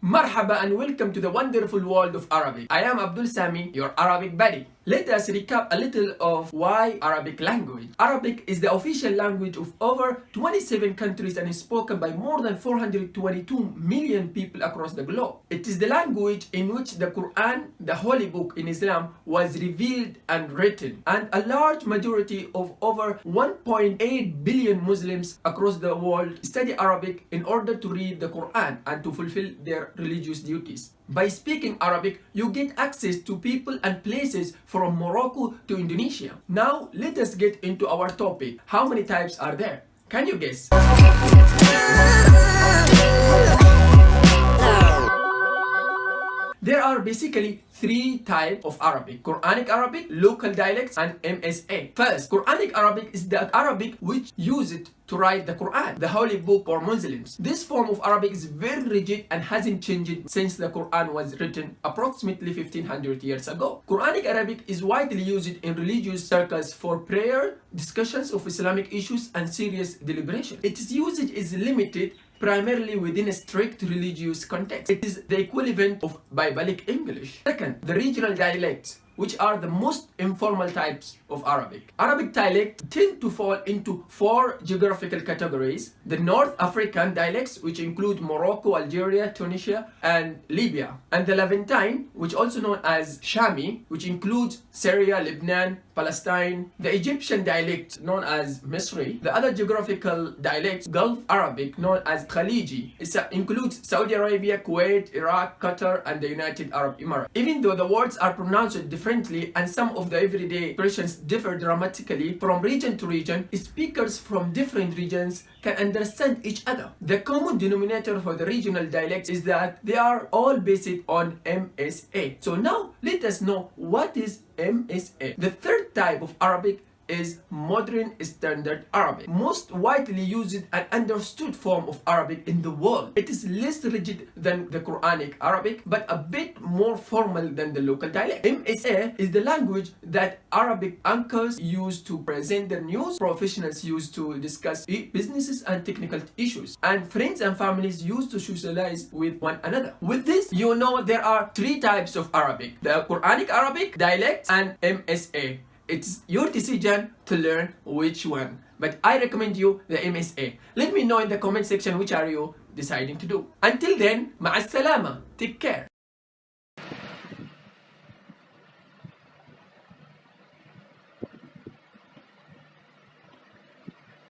Marhaba and welcome to the wonderful world of Arabic. I am Abdul Sami, your Arabic buddy. Let us recap a little of why Arabic language. Arabic is the official language of over 27 countries and is spoken by more than 422 million people across the globe. It is the language in which the Quran, the holy book in Islam, was revealed and written, and a large majority of over 1.8 billion Muslims across the world study Arabic in order to read the Quran and to fulfill their religious duties. By speaking Arabic, you get access to people and places from Morocco to Indonesia. Now, let us get into our topic. How many types are there? Can you guess? There are basically three types of Arabic: Quranic Arabic, local dialects, and MSA. First, Quranic Arabic is the Arabic which used to write the Quran, the holy book for Muslims. This form of Arabic is very rigid and hasn't changed since the Quran was written approximately 1500 years ago. Quranic Arabic is widely used in religious circles for prayer, discussions of Islamic issues, and serious deliberation. Its usage is limited primarily within a strict religious context. It is the equivalent of Biblic English. Second, the regional dialects, which are the most informal types of Arabic. Arabic dialects tend to fall into four geographical categories: the North African dialects, which include Morocco, Algeria, Tunisia, and Libya, and the Levantine, which also known as Shami, which includes Syria, Lebanon, Palestine, the Egyptian dialect known as Misri, the other geographical dialects, Gulf Arabic known as Khaliji. It includes Saudi Arabia, Kuwait, Iraq, Qatar, and the United Arab Emirates. Even though the words are pronounced differently and some of the everyday expressions differ dramatically from region to region, speakers from different regions can understand each other. The common denominator for the regional dialects is that they are all based on MSA. So now let us know what is MSA. The third type of Arabic is modern standard Arabic, most widely used and understood form of Arabic in the world. It is less rigid than the Quranic Arabic, but a bit more formal than the local dialect. MSA is the language that Arabic anchors use to present their news, professionals use to discuss businesses and technical issues, and friends and families use to socialize with one another. With this, you know there are three types of Arabic: the Quranic Arabic, dialect, and MSA. It's your decision to learn which one, but I recommend you the MSA. Let me know in the comment section which are you deciding to do. Until then, ma'as salama. Take care.